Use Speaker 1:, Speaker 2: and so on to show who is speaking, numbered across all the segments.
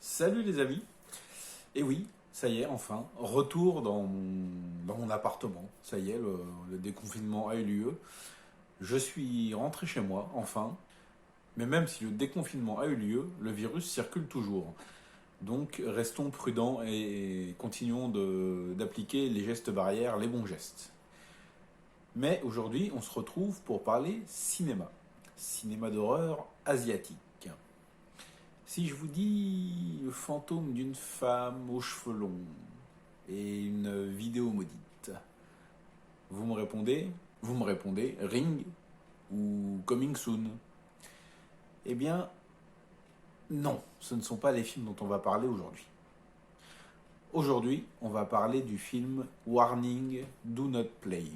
Speaker 1: Salut les amis. Et oui, ça y est, enfin, retour dans mon appartement. Ça y est, le déconfinement a eu lieu. Je suis rentré chez moi, enfin. Mais même si le déconfinement a eu lieu, le virus circule toujours. Donc restons prudents et continuons d'appliquer les gestes barrières, les bons gestes. Mais aujourd'hui, on se retrouve pour parler cinéma. Cinéma d'horreur asiatique. Si je vous dis le fantôme d'une femme aux cheveux longs et une vidéo maudite, vous me répondez Ring ou Coming Soon. Eh bien, non, ce ne sont pas les films dont on va parler aujourd'hui. Aujourd'hui, on va parler du film Warning Do Not Play,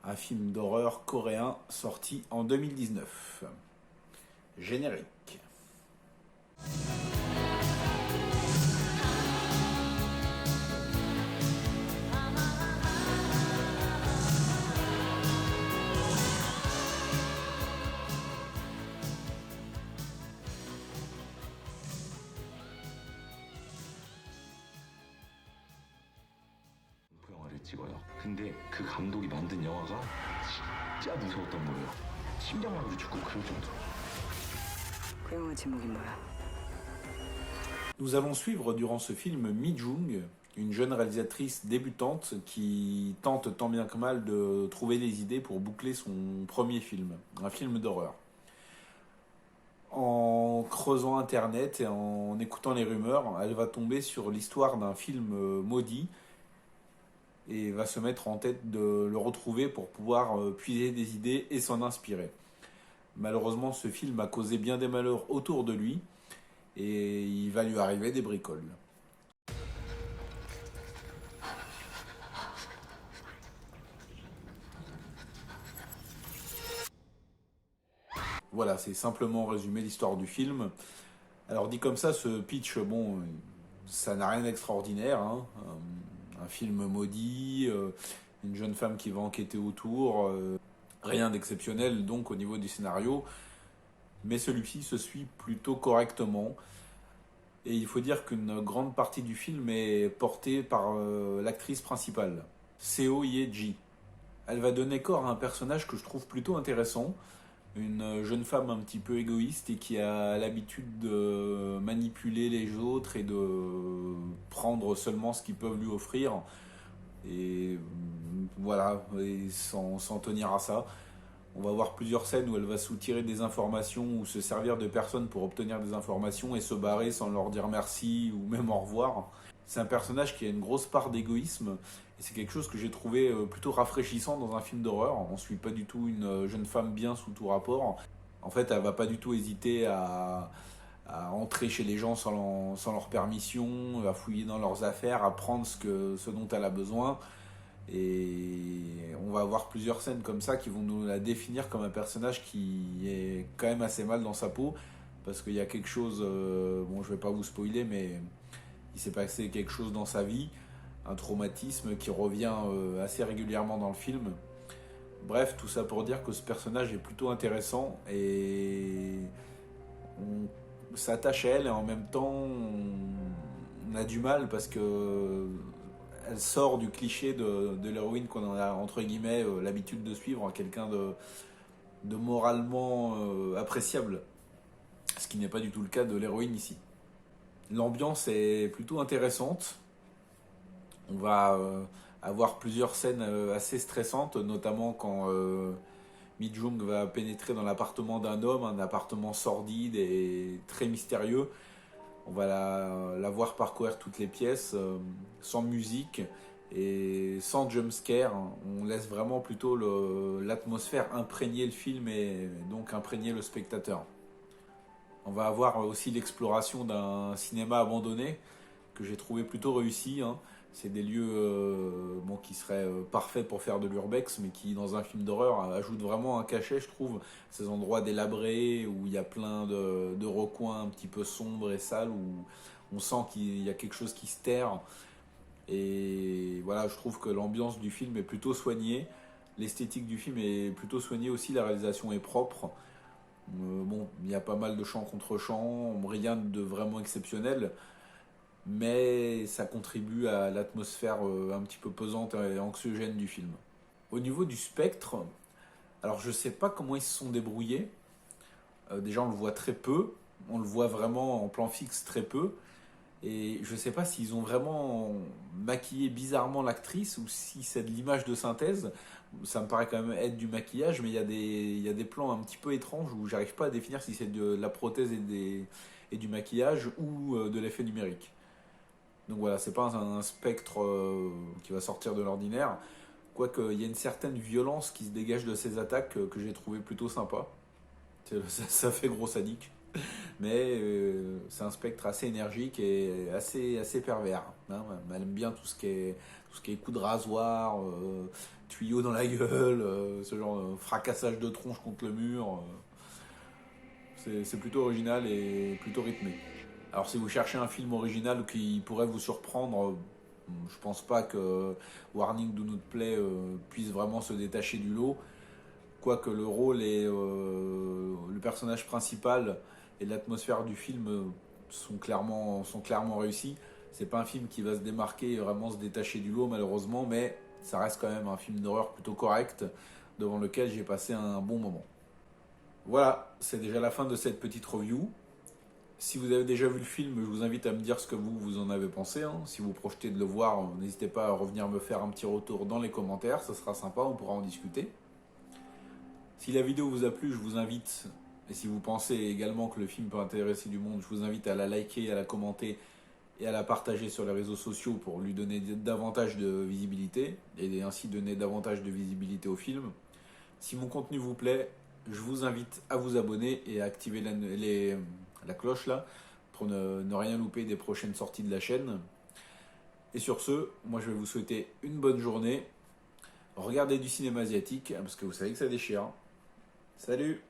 Speaker 1: un film d'horreur coréen sorti en 2019. Générique.
Speaker 2: 공포 영화를 찍어요. 근데 그 감독이 만든 영화가 진짜 무서웠던 거예요. 심장마비로 죽고 그럴 정도로.
Speaker 3: 그 영화 제목이 뭐야?
Speaker 1: Nous allons suivre durant ce film Mi Jung, une jeune réalisatrice débutante qui tente tant bien que mal de trouver des idées pour boucler son premier film, un film d'horreur. En creusant Internet et en écoutant les rumeurs, elle va tomber sur l'histoire d'un film maudit et va se mettre en tête de le retrouver pour pouvoir puiser des idées et s'en inspirer. Malheureusement, ce film a causé bien des malheurs autour de lui et il va lui arriver des bricoles. Voilà, c'est simplement résumé l'histoire du film. Alors dit comme ça, ce pitch, bon, ça n'a rien d'extraordinaire, hein. Un film maudit, une jeune femme qui va enquêter autour, rien d'exceptionnel donc au niveau du scénario, mais celui-ci se suit plutôt correctement. Et il faut dire qu'une grande partie du film est portée par l'actrice principale, Seo Ye-ji. Elle va donner corps à un personnage que je trouve plutôt intéressant, une jeune femme un petit peu égoïste et qui a l'habitude de manipuler les autres et de prendre seulement ce qu'ils peuvent lui offrir. Et voilà, et sans tenir à ça. On va voir plusieurs scènes où elle va soutirer des informations ou se servir de personnes pour obtenir des informations et se barrer sans leur dire merci ou même au revoir. C'est un personnage qui a une grosse part d'égoïsme et c'est quelque chose que j'ai trouvé plutôt rafraîchissant dans un film d'horreur. On ne suit pas du tout une jeune femme bien sous tout rapport. En fait, elle va pas du tout hésiter à entrer chez les gens sans leur permission, à fouiller dans leurs affaires, à prendre ce dont elle a besoin. Et on va avoir plusieurs scènes comme ça qui vont nous la définir comme un personnage qui est quand même assez mal dans sa peau. Parce qu'il y a quelque chose, bon je vais pas vous spoiler, mais il s'est passé quelque chose dans sa vie, un traumatisme qui revient assez régulièrement dans le film. Bref, tout ça pour dire que ce personnage est plutôt intéressant et on s'attache à elle et en même temps on a du mal parce que elle sort du cliché de l'héroïne qu'on a entre guillemets l'habitude de suivre, quelqu'un de moralement appréciable, ce qui n'est pas du tout le cas de l'héroïne ici. L'ambiance est plutôt intéressante. On va avoir plusieurs scènes assez stressantes, notamment quand Mi Jung va pénétrer dans l'appartement d'un homme, un appartement sordide et très mystérieux. On va la voir parcourir toutes les pièces sans musique et sans jumpscare. On laisse vraiment plutôt l'atmosphère imprégner le film et donc imprégner le spectateur. On va avoir aussi l'exploration d'un cinéma abandonné que j'ai trouvé plutôt réussi, hein. C'est des lieux bon, qui seraient parfaits pour faire de l'urbex, mais qui, dans un film d'horreur, ajoutent vraiment un cachet, je trouve. Ces endroits délabrés, où il y a plein de recoins un petit peu sombres et sales, où on sent qu'il y a quelque chose qui se terre. Et voilà, je trouve que l'ambiance du film est plutôt soignée. L'esthétique du film est plutôt soignée aussi, la réalisation est propre. Bon, il y a pas mal de chants contre chants, rien de vraiment exceptionnel, mais ça contribue à l'atmosphère un petit peu pesante et anxiogène du film. Au niveau du spectre, alors je sais pas comment ils se sont débrouillés. Déjà on le voit très peu, on le voit vraiment en plan fixe très peu, et je sais pas s'ils ont vraiment maquillé bizarrement l'actrice ou si c'est de l'image de synthèse. Ça me paraît quand même être du maquillage, mais il y a des plans un petit peu étranges où j'arrive pas à définir si c'est de la prothèse et du maquillage ou de l'effet numérique. Donc voilà, c'est pas un spectre qui va sortir de l'ordinaire. Quoique, il y a une certaine violence qui se dégage de ces attaques que j'ai trouvé plutôt sympa. Ça fait gros sadique. Mais c'est un spectre assez énergique et assez pervers. Hein. Elle aime bien tout ce qui est coup de rasoir, tuyau dans la gueule, ce genre de fracassage de tronche contre le mur. C'est plutôt original et plutôt rythmé. Alors si vous cherchez un film original qui pourrait vous surprendre, je pense pas que Warning Do Not Play puisse vraiment se détacher du lot. Quoique le rôle et le personnage principal et l'atmosphère du film sont clairement réussis. C'est pas un film qui va se démarquer et vraiment se détacher du lot malheureusement, mais ça reste quand même un film d'horreur plutôt correct devant lequel j'ai passé un bon moment. Voilà, c'est déjà la fin de cette petite review. Si vous avez déjà vu le film, je vous invite à me dire ce que vous en avez pensé. Hein. Si vous projetez de le voir, n'hésitez pas à revenir me faire un petit retour dans les commentaires, ça sera sympa, on pourra en discuter. Si la vidéo vous a plu, je vous invite, et si vous pensez également que le film peut intéresser du monde, je vous invite à la liker, à la commenter et à la partager sur les réseaux sociaux pour lui donner davantage de visibilité et ainsi donner davantage de visibilité au film. Si mon contenu vous plaît, je vous invite à vous abonner et à activer la cloche là pour ne rien louper des prochaines sorties de la chaîne. Et sur ce, moi je vais vous souhaiter une bonne journée. Regardez du cinéma asiatique parce que vous savez que ça déchire. Salut!